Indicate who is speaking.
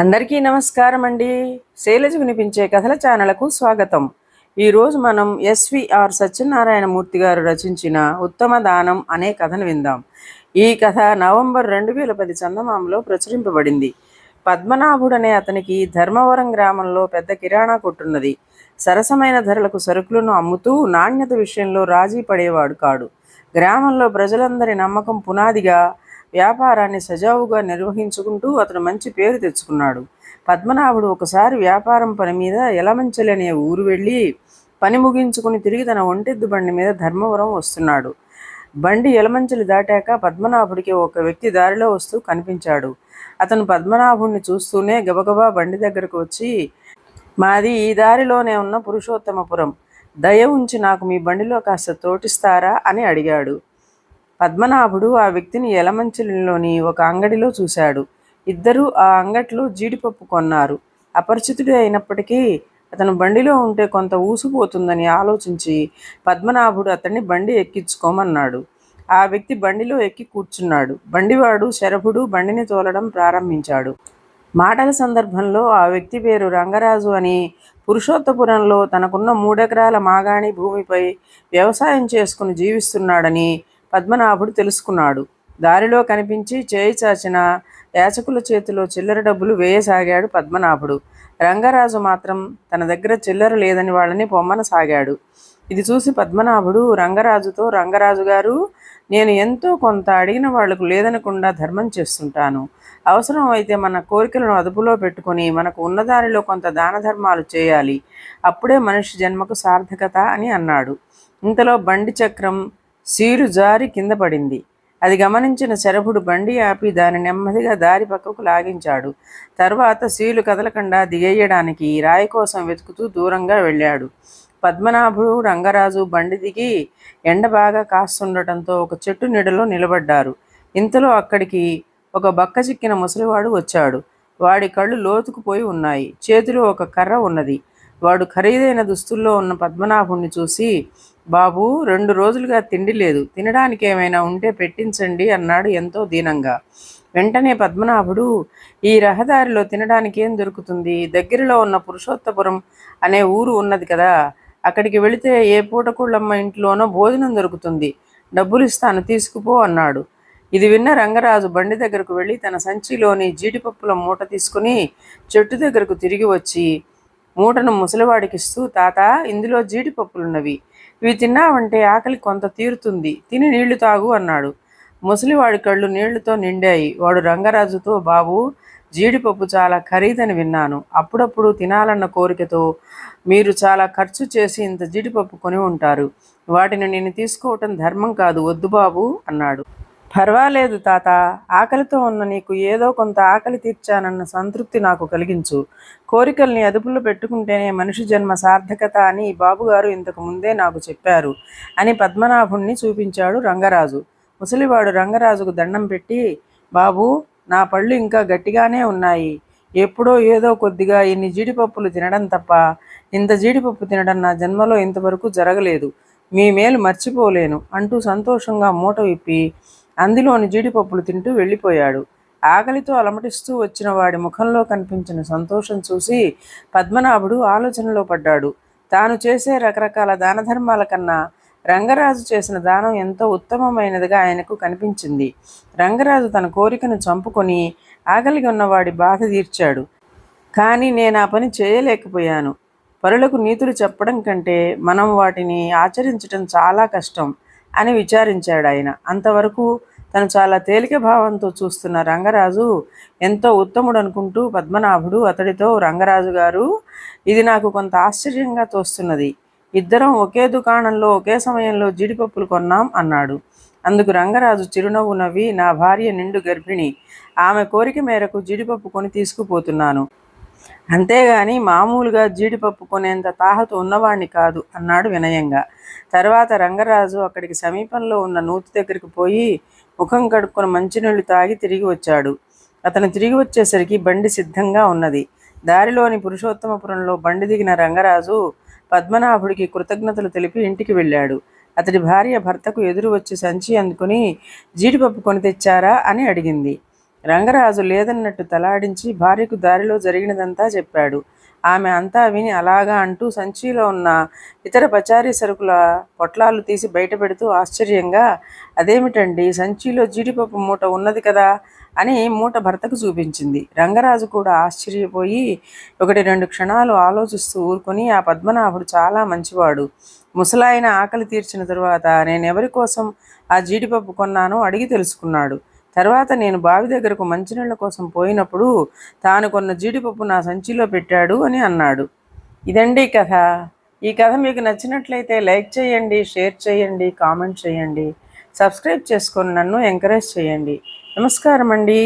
Speaker 1: అందరికీ నమస్కారం అండి. శైలజ వినిపించే కథల ఛానల్కు స్వాగతం. ఈరోజు మనం ఎస్విఆర్ సత్యనారాయణమూర్తి గారు రచించిన ఉత్తమ దానం అనే కథను విందాం. ఈ కథ నవంబర్ 2010 చందమామలో ప్రచురింపబడింది. పద్మనాభుడనే అతనికి ధర్మవరం గ్రామంలో పెద్ద కిరాణా కొట్టున్నది. సరసమైన ధరలకు సరుకులను అమ్ముతూ నాణ్యత విషయంలో రాజీ పడేవాడు కాడు. గ్రామంలో ప్రజలందరి నమ్మకం పునాదిగా వ్యాపారాన్ని సజావుగా నిర్వహించుకుంటూ అతను మంచి పేరు తెచ్చుకున్నాడు. పద్మనాభుడు ఒకసారి వ్యాపారం పని మీద యలమంచిలి అనే ఊరు వెళ్ళి పని ముగించుకుని తిరిగి తన ఒంటెద్దు బండి మీద ధర్మవరం వస్తున్నాడు. బండి యలమంచిలి దాటాక పద్మనాభుడికి ఒక వ్యక్తి దారిలో వస్తూ కనిపించాడు. అతను పద్మనాభుడిని చూస్తూనే గబగబా బండి దగ్గరకు వచ్చి, మాది ఈ దారిలోనే ఉన్న పురుషోత్తమపురం, దయ ఉంచి నాకు మీ బండిలో కాస్త తోటిస్తారా అని అడిగాడు. పద్మనాభుడు ఆ వ్యక్తిని యలమంచిలిలోని ఒక అంగడిలో చూశాడు. ఇద్దరూ ఆ అంగట్లో జీడిపప్పు కొన్నారు. అపరిచితుడే అయినప్పటికీ అతను బండిలో ఉంటే కొంత ఊసిపోతుందని ఆలోచించి పద్మనాభుడు అతన్ని బండి ఎక్కించుకోమన్నాడు. ఆ వ్యక్తి బండిలో ఎక్కి కూర్చున్నాడు. బండివాడు శరభుడు బండిని తోలడం ప్రారంభించాడు. మాటల సందర్భంలో ఆ వ్యక్తి పేరు రంగరాజు అని, పురుషోత్తపురంలో తనకున్న 3 ఎకరాల మాగాణి భూమిపై వ్యవసాయం చేసుకుని జీవిస్తున్నాడని పద్మనాభుడు తెలుసుకున్నాడు. దారిలో కనిపించి చేయి చాచిన యాచకుల చేతిలో చిల్లర డబ్బులు వేయసాగాడు పద్మనాభుడు. రంగరాజు మాత్రం తన దగ్గర చిల్లర లేదని వాళ్ళని పొమ్మనసాగాడు. ఇది చూసి పద్మనాభుడు రంగరాజుతో, రంగరాజు గారు, నేను ఎంతో కొంత అడిగిన వాళ్లకు లేదనకుండా ధర్మం చేస్తుంటాను. అవసరం అయితే మన కోరికలను అదుపులో పెట్టుకొని మనకు ఉన్నదానిలో కొంత దాన ధర్మాలు చేయాలి. అప్పుడే మనిషి జన్మకు సార్థకత అని అన్నాడు. ఇంతలో బండి చక్రం సీరు జారి కింద పడింది. అది గమనించిన శరభుడు బండి ఆపి దాన్ని నెమ్మదిగా దారి పక్కకు లాగించాడు. తర్వాత సీలు కదలకుండా దిగేయడానికి రాయి కోసం వెతుకుతూ దూరంగా వెళ్ళాడు. పద్మనాభుడు, రంగరాజు బండి దిగి ఎండ బాగా కాస్తుండటంతో ఒక చెట్టు నీడలో నిలబడ్డారు. ఇంతలో అక్కడికి ఒక బక్క చిక్కిన ముసలివాడు వచ్చాడు. వాడి కళ్ళు లోతుకుపోయి ఉన్నాయి. చేతిలో ఒక కర్ర ఉన్నది. వాడు ఖరీదైన దుస్తుల్లో ఉన్న పద్మనాభుణ్ణి చూసి, బాబు, 2 రోజులుగా తిండి లేదు, తినడానికి ఏమైనా ఉంటే పెట్టించండి అన్నాడు ఎంతో దీనంగా. వెంటనే పద్మనాభుడు, ఈ రహదారిలో తినడానికి ఏం దొరుకుతుంది? దగ్గరలో ఉన్న పురుషోత్తపురం అనే ఊరు ఉన్నది కదా, అక్కడికి వెళితే ఏ పూటకూళ్ళమ్మ ఇంట్లోనో భోజనం దొరుకుతుంది, డబ్బులు ఇస్తాను, తీసుకుపో అన్నాడు. ఇది విన్న రంగరాజు బండి దగ్గరకు వెళ్ళి తన సంచిలోని జీడిపప్పుల మూట తీసుకుని చెట్టు దగ్గరకు తిరిగి వచ్చి మూటను ముసలివాడికిస్తూ, తాత, ఇందులో జీడిపప్పులున్నవి, ఇవి తిన్నావంటే ఆకలి కొంత తీరుతుంది, తిని నీళ్లు తాగు అన్నాడు. ముసలివాడి కళ్ళు నీళ్లతో నిండాయి. వాడు రంగరాజుతో, బాబు, జీడిపప్పు చాలా ఖరీదని విన్నాను. అప్పుడప్పుడు తినాలన్న కోరికతో మీరు చాలా ఖర్చు చేసి ఇంత జీడిపప్పు కొని ఉంటారు. వాటిని నేను తీసుకోవటం ధర్మం కాదు, వద్దు బాబు అన్నాడు. పర్వాలేదు తాత, ఆకలితో ఉన్న నీకు ఏదో కొంత ఆకలి తీర్చానన్న సంతృప్తి నాకు కలిగించు. కోరికల్ని అదుపులో పెట్టుకుంటేనే మనిషి జన్మ సార్థకత అని బాబుగారు ఇంతకు ముందే నాకు చెప్పారు అని పద్మనాభుణ్ణి చూపించాడు రంగరాజు. ముసలివాడు రంగరాజుకు దండం పెట్టి, బాబు, నా పళ్ళు ఇంకా గట్టిగానే ఉన్నాయి. ఎప్పుడో ఏదో కొద్దిగా ఇన్ని జీడిపప్పులు తినడం తప్ప ఇంత జీడిపప్పు తినడం నా జన్మలో ఇంతవరకు జరగలేదు. మీ మేలు మర్చిపోలేను అంటూ సంతోషంగా మూట విప్పి అందులోని జీడిపప్పులు తింటూ వెళ్ళిపోయాడు. ఆకలితో అలమటిస్తూ వచ్చిన వాడి ముఖంలో కనిపించిన సంతోషం చూసి పద్మనాభుడు ఆలోచనలో పడ్డాడు. తాను చేసే రకరకాల దాన ధర్మాల కన్నా రంగరాజు చేసిన దానం ఎంతో ఉత్తమమైనదిగా ఆయనకు కనిపించింది. రంగరాజు తన కోరికను చంపుకొని ఆకలిగా ఉన్నవాడి బాధ తీర్చాడు. కానీ నేను ఆ పని చేయలేకపోయాను. పరులకు నీతులు చెప్పడం కంటే మనం వాటిని ఆచరించడం చాలా కష్టం అని విచారించాడు ఆయన. అంతవరకు తను చాలా తేలిక భావంతో చూస్తున్న రంగరాజు ఎంతో ఉత్తముడు అనుకుంటూ పద్మనాభుడు అతడితో, రంగరాజు గారు, ఇది నాకు కొంత ఆశ్చర్యంగా తోస్తున్నది. ఇద్దరం ఒకే దుకాణంలో ఒకే సమయంలో జీడిపప్పులు కొన్నాం అన్నాడు. అందుకు రంగరాజు చిరునవ్వు నవ్వి, నా భార్య నిండు గర్భిణి, ఆమె కోరిక మేరకు జీడిపప్పు కొని తీసుకుపోతున్నాను. అంతేగాని మామూలుగా జీడిపప్పు కొనేంత తాహతు ఉన్నవాణ్ణి కాదు అన్నాడు వినయంగా. తర్వాత రంగరాజు అక్కడికి సమీపంలో ఉన్న నూతి దగ్గరికి పోయి ముఖం కడుక్కొని మంచినీళ్లు తాగి తిరిగి వచ్చాడు. అతను తిరిగి వచ్చేసరికి బండి సిద్ధంగా ఉన్నది. దారిలోని పురుషోత్తమపురంలో బండి దిగిన రంగరాజు పద్మనాభుడికి కృతజ్ఞతలు తెలిపి ఇంటికి వెళ్ళాడు. అతడి భార్య భర్తకు ఎదురు వచ్చి సంచి అందుకుని, జీడిపప్పు కొని తెచ్చారా అని అడిగింది. రంగరాజు లేదన్నట్టు తలాడించి భార్యకు దారిలో జరిగినదంతా చెప్పాడు. ఆమె అంతా విని అలాగా అంటూ సంచిలో ఉన్న ఇతర పచారీ సరుకుల పొట్లాలు తీసి బయట పెడుతూ ఆశ్చర్యంగా, అదేమిటండి, సంచిలో జీడిపప్పు మూట ఉన్నది కదా అని మూట భర్తకు చూపించింది. రంగరాజు కూడా ఆశ్చర్యపోయి 1-2 క్షణాలు ఆలోచిస్తూ ఊరుకొని, ఆ పద్మనాభుడు చాలా మంచివాడు, ముసలాయన ఆకలి తీర్చిన తరువాత నేనెవరి కోసం ఆ జీడిపప్పు కొన్నానో అడిగి తెలుసుకున్నాడు. తర్వాత నేను బావి దగ్గరకు మంచినీళ్ళ కోసం పోయినప్పుడు తాను కొన్న జీడిపప్పు నా సంచిలో పెట్టాడు అని అన్నాడు. ఇదండి కథ. ఈ కథ మీకు నచ్చినట్లయితే లైక్ చేయండి, షేర్ చేయండి, కామెంట్ చేయండి, సబ్స్క్రైబ్ చేసుకొని నన్ను ఎంకరేజ్ చేయండి. నమస్కారం అండి.